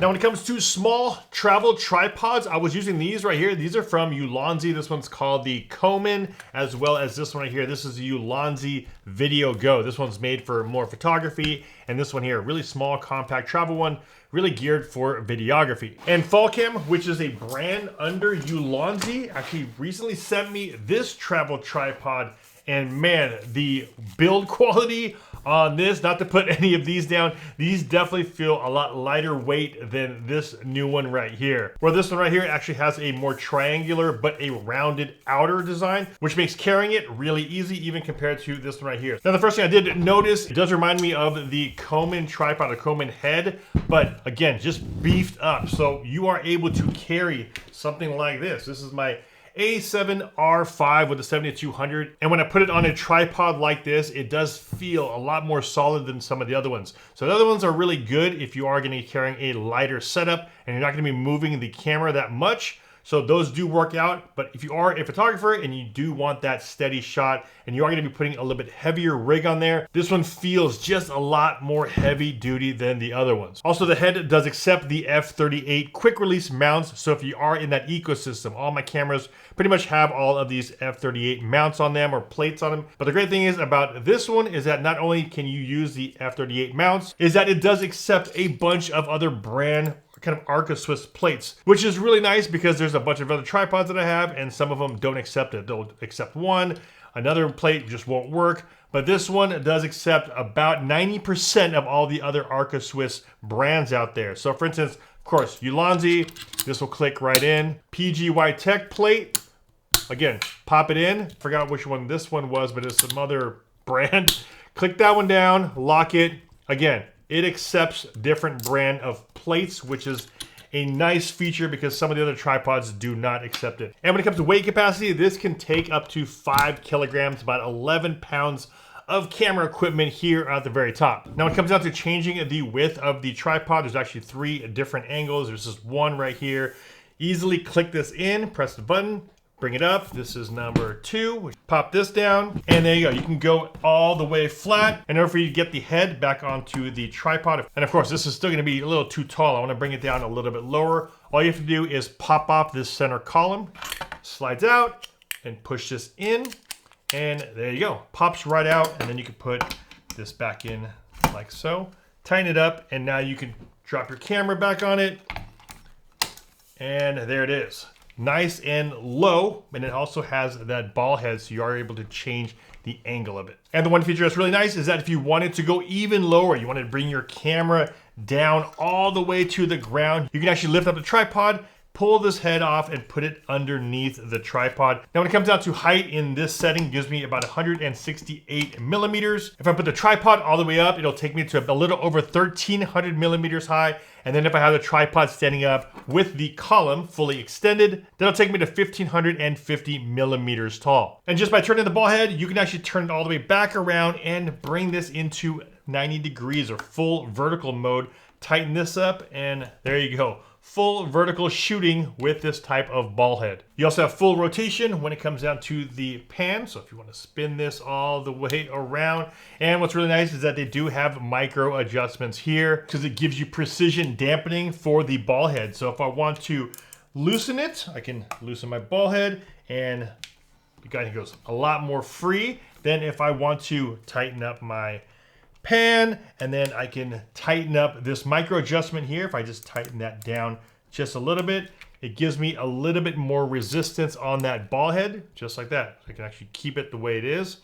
Now when it comes to small travel tripods, I was using these right here. These are from Ulanzi. This one's called the Coman, as well as this one right here. This is the Ulanzi Video Go. This one's made for more photography, and this one here, really small, compact travel one, really geared for videography. And Falcam, which is a brand under Ulanzi, actually recently sent me this travel tripod. And man, the build quality on this, not to put any of these down, these definitely feel a lot lighter weight than this new one right here. Where this one right here actually has a more triangular but a rounded outer design, which makes carrying it really easy even compared to this one right here. Now the first thing I did notice, it does remind me of the Coman tripod, a Coman head, but again, just beefed up. So you are able to carry something like this. This is my A7R5 with the 7200, and when I put it on a tripod like this, it does feel a lot more solid than some of the other ones. So the other ones are really good if you are going to be carrying a lighter setup and you're not going to be moving the camera that much. So those do work out, but if you are a photographer and you do want that steady shot and you are going to be putting a little bit heavier rig on there, this one feels just a lot more heavy duty than the other ones. Also, the head does accept the F38 quick release mounts. So if you are in that ecosystem, all my cameras pretty much have all of these F38 mounts on them or plates on them. But the great thing is about this one is that not only can you use the F38 mounts, is that it does accept a bunch of other brand kind of Arca Swiss plates, which is really nice because there's a bunch of other tripods that I have and some of them don't accept it. They'll accept one, another plate just won't work, but this one does accept about 90% of all the other Arca Swiss brands out there. So for instance, of course, Ulanzi, this will click right in. PGY Tech plate, again, pop it in. Forgot which one this one was, but it's some other brand. Click that one down, lock it. Again, it accepts different brand of plates, which is a nice feature because some of the other tripods do not accept it. And when it comes to weight capacity, this can take up to 5 kilograms, about 11 pounds of camera equipment here at the very top. Now, when it comes down to changing the width of the tripod, there's actually 3 different angles. There's this one right here. Easily click this in, press the button, bring it up. This is number 2. Pop this down, and there you go. You can go all the way flat in order for you to get the head back onto the tripod. And of course, this is still going to be a little too tall. I want to bring it down a little bit lower. All you have to do is pop off this center column, slides out, and push this in, and there you go. Pops right out, and then you can put this back in like so. Tighten it up, and now you can drop your camera back on it, and there it is. Nice and low, and it also has that ball head, so you are able to change the angle of it. And the one feature that's really nice is that if you wanted to go even lower, you wanted to bring your camera down all the way to the ground, you can actually lift up the tripod, pull this head off, and put it underneath the tripod. Now when it comes down to height in this setting, it gives me about 168 millimeters. If I put the tripod all the way up, it'll take me to a little over 1,300 millimeters high. And then if I have the tripod standing up with the column fully extended, that'll take me to 1,550 millimeters tall. And just by turning the ball head, you can actually turn it all the way back around and bring this into 90 degrees or full vertical mode. Tighten this up, and there you go. Full vertical shooting with this type of ball head. You also have full rotation when it comes down to the pan. So if you want to spin this all the way around. And what's really nice is that they do have micro adjustments here because it gives you precision dampening for the ball head. So if I want to loosen it, I can loosen my ball head and the guy goes a lot more free than if I want to tighten up my pan, and then I can tighten up this micro adjustment here. If I just tighten that down just a little bit, it gives me a little bit more resistance on that ball head, just like that. I can actually keep it the way it is.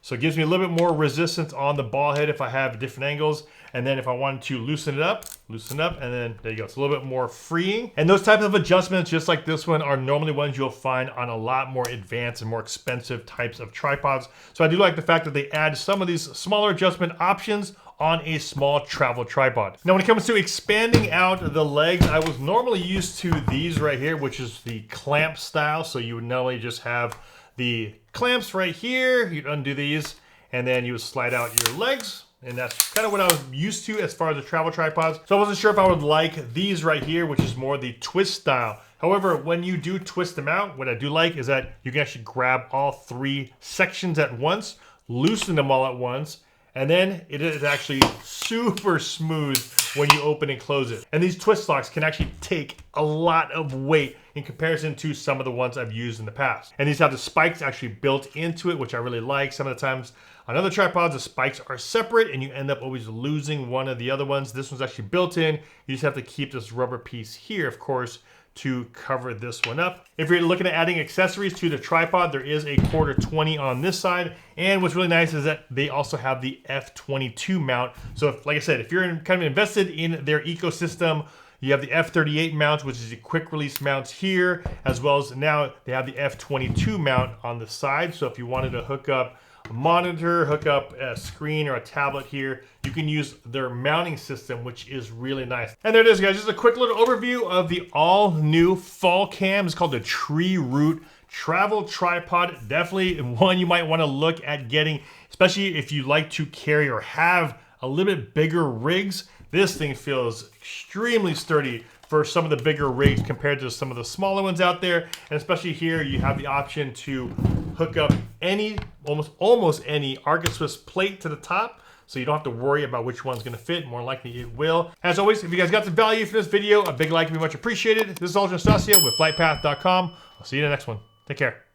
So it gives me a little bit more resistance on the ball head if I have different angles. And then if I wanted to loosen it up, and then there you go. It's a little bit more freeing. And those types of adjustments, just like this one, are normally ones you'll find on a lot more advanced and more expensive types of tripods. So I do like the fact that they add some of these smaller adjustment options on a small travel tripod. Now, when it comes to expanding out the legs, I was normally used to these right here, which is the clamp style. So you would normally just have the clamps right here. You'd undo these, and then you would slide out your legs. And that's kind of what I was used to as far as the travel tripods. So I wasn't sure if I would like these right here, which is more the twist style. However, when you do twist them out, what I do like is that you can actually grab all 3 sections at once, loosen them all at once, And then it is actually super smooth when you open and close it. And these twist locks can actually take a lot of weight in comparison to some of the ones I've used in the past. And these have the spikes actually built into it, which I really like. Some of the times on other tripods, the spikes are separate and you end up always losing one of the other ones. This one's actually built in. You just have to keep this rubber piece here, of course, to cover this one up. If you're looking at adding accessories to the tripod, there is a quarter 20 on this side. And what's really nice is that they also have the F22 mount. So if, like I said, if you're kind of invested in their ecosystem, you have the F38 mount, which is the quick release mounts here, as well as now they have the F22 mount on the side. So if you wanted to hook up a monitor, hook up a screen or a tablet here, you can use their mounting system, which is really nice. And there it is, guys. Just a quick little overview of the all new Falcam. It's called the TreeRoot travel tripod. Definitely one you might want to look at getting, especially if you like to carry or have a little bit bigger rigs. This thing feels extremely sturdy for some of the bigger rigs compared to some of the smaller ones out there. And especially here, you have the option to hook up any, almost any Arca Swiss plate to the top. So you don't have to worry about which one's gonna fit. More likely it will. As always, if you guys got some value from this video, a big like would be much appreciated. This is Anastasia with FlytPath.com. I'll see you in the next one. Take care.